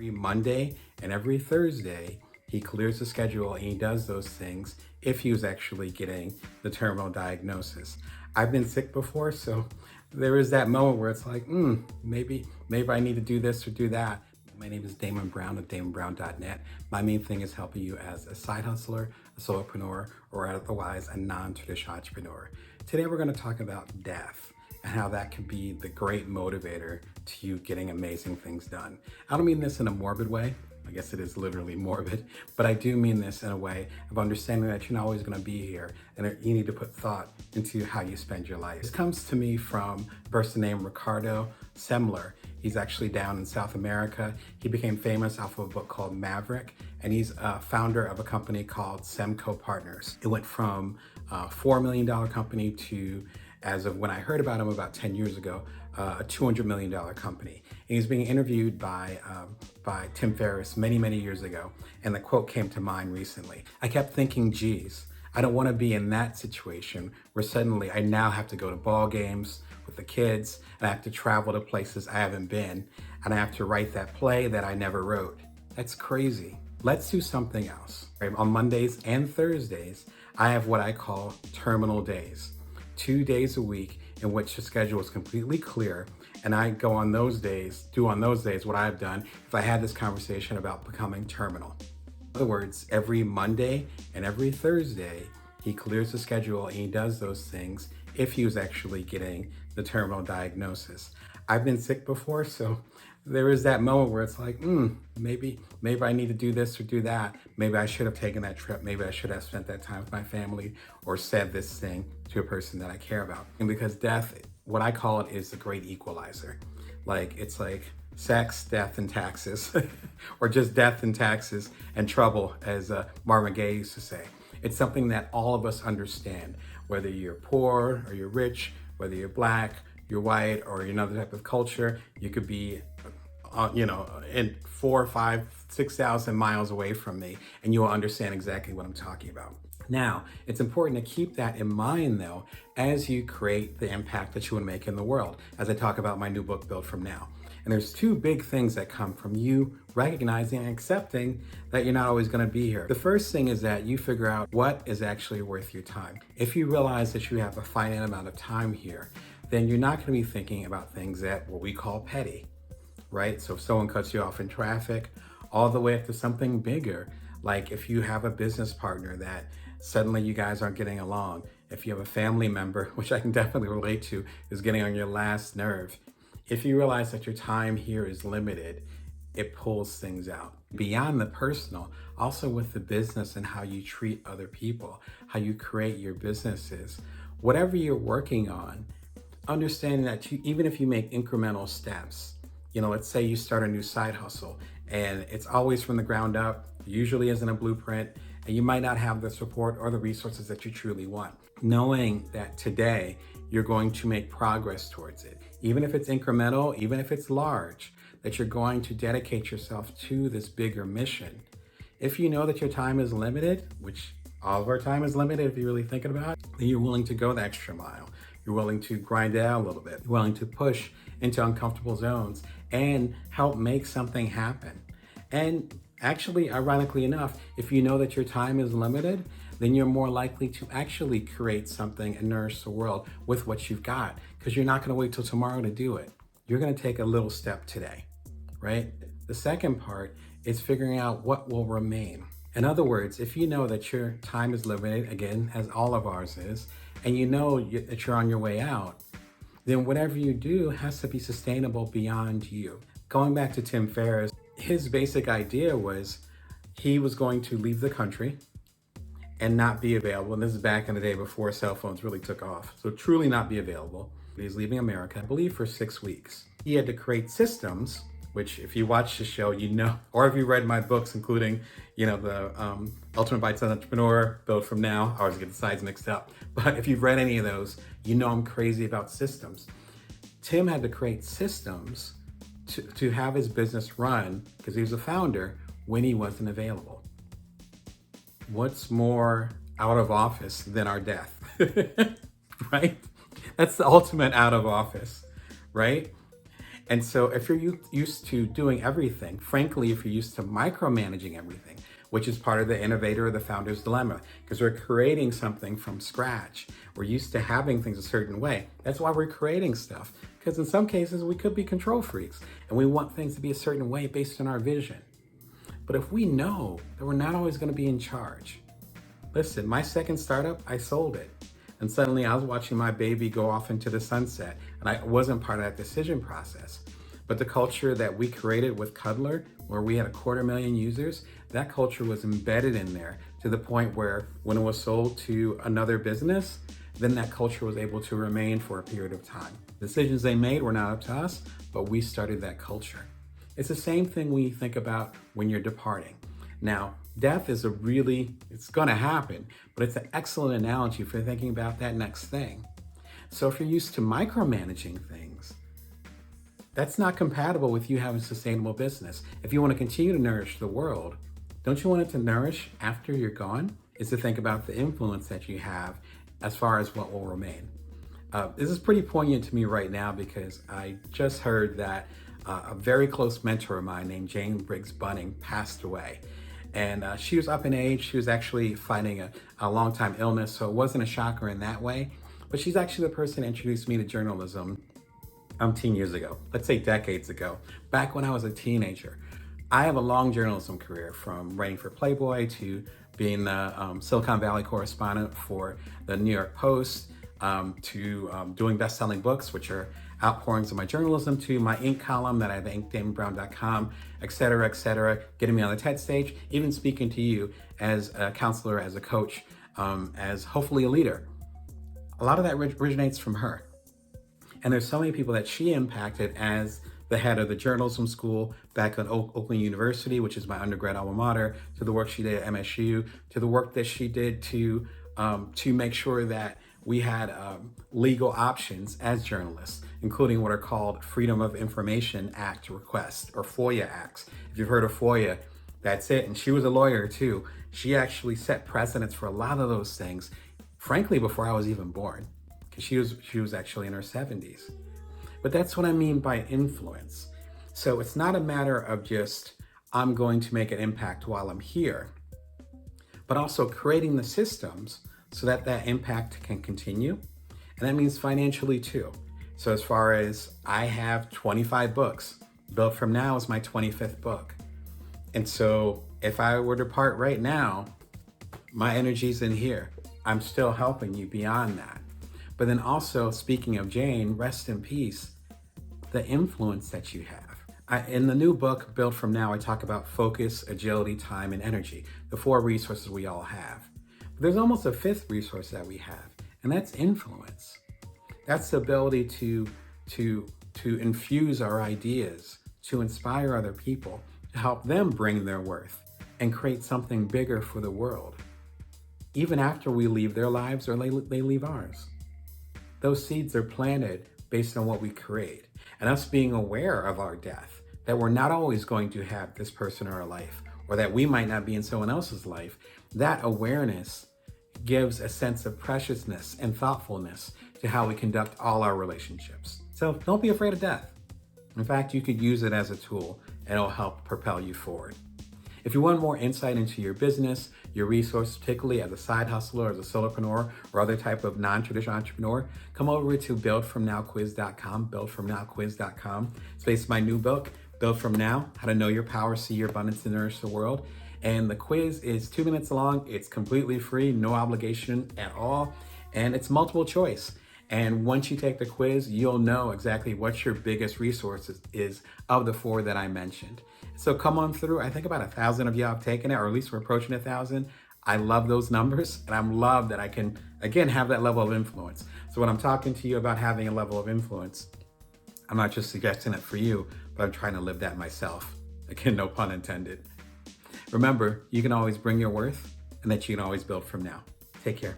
Every Monday and every Thursday, he clears the schedule and he does those things if he was actually getting the terminal diagnosis. I've been sick before, so there is that moment where it's like, maybe I need to do this or do that. My name is Damon Brown of DamonBrown.net. My main thing is helping you as a side hustler, a solopreneur, or otherwise a non-traditional entrepreneur. Today we're going to talk about death and how that can be the great motivator to you getting amazing things done. I don't mean this in a morbid way. I guess it is literally morbid, but I do mean this in a way of understanding that you're not always going to be here and you need to put thought into how you spend your life. This comes to me from a person named Ricardo Semler. He's actually down in South America. He became famous off of a book called Maverick, and he's a founder of a company called Semco Partners. It went from a $4 million company to, as of when I heard about him about 10 years ago, a $200 million company. And he's being interviewed by Tim Ferriss many years ago. And the quote came to mind recently. I kept thinking, geez, I don't want to be in that situation where suddenly I now have to go to ball games with the kids and I have to travel to places I haven't been and I have to write that play that I never wrote. That's crazy. Let's do something else. Right? On Mondays and Thursdays, I have what I call terminal days. 2 days a week in which the schedule is completely clear, and I go on those days, what I've done if I had this conversation about becoming terminal. In other words, every Monday and every Thursday, he clears the schedule and he does those things if he was actually getting the terminal diagnosis. I've been sick before, so there is that moment where it's like, maybe I need to do this or do that. Maybe I should have taken that trip. Maybe I should have spent that time with my family or said this thing to a person that I care about. And because death, what I call it, is the great equalizer. It's like sex, death, and taxes, or just death and taxes and trouble, as Marvin Gaye used to say. It's something that all of us understand, whether you're poor or you're rich, whether you're black, you're white, or you're another type of culture. You could be, in 4, 5, 6,000 miles away from me, and you will understand exactly what I'm talking about. Now, it's important to keep that in mind, though, as you create the impact that you want to make in the world, as I talk about my new book, Built From Now. And there's two big things that come from you recognizing and accepting that you're not always going to be here. The first thing is that you figure out what is actually worth your time. If you realize that you have a finite amount of time here, then you're not going to be thinking about things that what we call petty, right? So if someone cuts you off in traffic, all the way up to something bigger, like if you have a business partner that suddenly you guys aren't getting along, if you have a family member, which I can definitely relate to, is getting on your last nerve. If you realize that your time here is limited, it pulls things out. Beyond the personal, also with the business and how you treat other people, how you create your businesses, whatever you're working on, understanding that even if you make incremental steps, let's say you start a new side hustle and it's always from the ground up, usually isn't a blueprint, and you might not have the support or the resources that you truly want. Knowing that today you're going to make progress towards it, even if it's incremental, even if it's large, that you're going to dedicate yourself to this bigger mission. If you know that your time is limited, which all of our time is limited if you're really thinking about it, then you're willing to go the extra mile. You're willing to grind it out a little bit. You're willing to push into uncomfortable zones and help make something happen. And actually, ironically enough, if you know that your time is limited, then you're more likely to actually create something and nourish the world with what you've got, because you're not going to wait till tomorrow to do it. You're going to take a little step today, right? The second part is figuring out what will remain. In other words, if you know that your time is limited, again, as all of ours is, and you know that you're on your way out, then whatever you do has to be sustainable beyond you. Going back to Tim Ferriss, his basic idea was he was going to leave the country and not be available. And this is back in the day before cell phones really took off. So truly not be available. He's leaving America, I believe, for 6 weeks. He had to create systems, which if you watch the show, or if you read my books, including, the Ultimate Bite-Sized Entrepreneur, Built From Now, I always get the sides mixed up. But if you've read any of those, I'm crazy about systems. Tim had to create systems to have his business run, because he was a founder, when he wasn't available. What's more out of office than our death, right? That's the ultimate out of office, right? And so if you're used to doing everything, frankly, if you're used to micromanaging everything, which is part of the innovator or the founder's dilemma, because we're creating something from scratch. We're used to having things a certain way. That's why we're creating stuff, because in some cases we could be control freaks and we want things to be a certain way based on our vision. But if we know that we're not always going to be in charge, listen, my second startup, I sold it. And suddenly I was watching my baby go off into the sunset, and I wasn't part of that decision process. But the culture that we created with Cuddler, where we had 250,000 users, that culture was embedded in there to the point where when it was sold to another business, then that culture was able to remain for a period of time. Decisions they made were not up to us, but we started that culture. It's the same thing when you think about when you're departing. Now, death is it's gonna happen, but it's an excellent analogy for thinking about that next thing. So if you're used to micromanaging things, that's not compatible with you having a sustainable business. If you want to continue to nourish the world, don't you want it to nourish after you're gone? Is to think about the influence that you have as far as what will remain. This is pretty poignant to me right now because I just heard that a very close mentor of mine named Jane Briggs Bunning passed away. And she was up in age. She was actually fighting a long-time illness, so it wasn't a shocker in that way. But she's actually the person that introduced me to journalism 10 years ago, let's say decades ago, back when I was a teenager. I have a long journalism career, from writing for Playboy to being the Silicon Valley correspondent for the New York Post, to doing best-selling books, which are outpourings of my journalism, to my Inc. column that I have at inkdamonbrown.com, et cetera, getting me on the TED stage, even speaking to you as a counselor, as a coach, as hopefully a leader. A lot of that originates from her. And there's so many people that she impacted as the head of the journalism school back at Oakland University, which is my undergrad alma mater, to the work she did at MSU, to the work that she did to make sure that we had legal options as journalists, including what are called Freedom of Information Act requests, or FOIA acts. If you've heard of FOIA, that's it. And she was a lawyer too. She actually set precedents for a lot of those things, frankly, before I was even born, because she was actually in her 70s. But that's what I mean by influence. So it's not a matter of just, I'm going to make an impact while I'm here, but also creating the systems so that that impact can continue. And that means financially too. So as far as, I have 25 books. Built From Now is my 25th book. And so if I were to part right now, my energy's in here. I'm still helping you beyond that. But then also, speaking of Jane, rest in peace, the influence that you have. In the new book, Built From Now, I talk about focus, agility, time, and energy, the 4 resources we all have. But there's almost a 5th resource that we have, and that's influence. That's the ability to infuse our ideas, to inspire other people, to help them bring their worth and create something bigger for the world, even after we leave their lives or they leave ours. Those seeds are planted based on what we create, and us being aware of our death, that we're not always going to have this person in our life, or that we might not be in someone else's life. That awareness gives a sense of preciousness and thoughtfulness to how we conduct all our relationships. So don't be afraid of death. In fact, you could use it as a tool, and it'll help propel you forward. If you want more insight into your business, your resources, particularly as a side hustler, as a solopreneur, or other type of non-traditional entrepreneur, come over to buildfromnowquiz.com, buildfromnowquiz.com. It's based on my new book, Build From Now, How to Know Your Power, See Your Abundance, and Nourish the World. And the quiz is 2 minutes long. It's completely free, no obligation at all. And it's multiple choice. And once you take the quiz, you'll know exactly what your biggest resource is of the 4 that I mentioned. So come on through. I think about 1,000 of you have taken it, or at least we're approaching 1,000. I love those numbers, and I love that I can, again, have that level of influence. So when I'm talking to you about having a level of influence, I'm not just suggesting it for you, but I'm trying to live that myself. Again, no pun intended. Remember, you can always bring your worth, and that you can always build from now. Take care.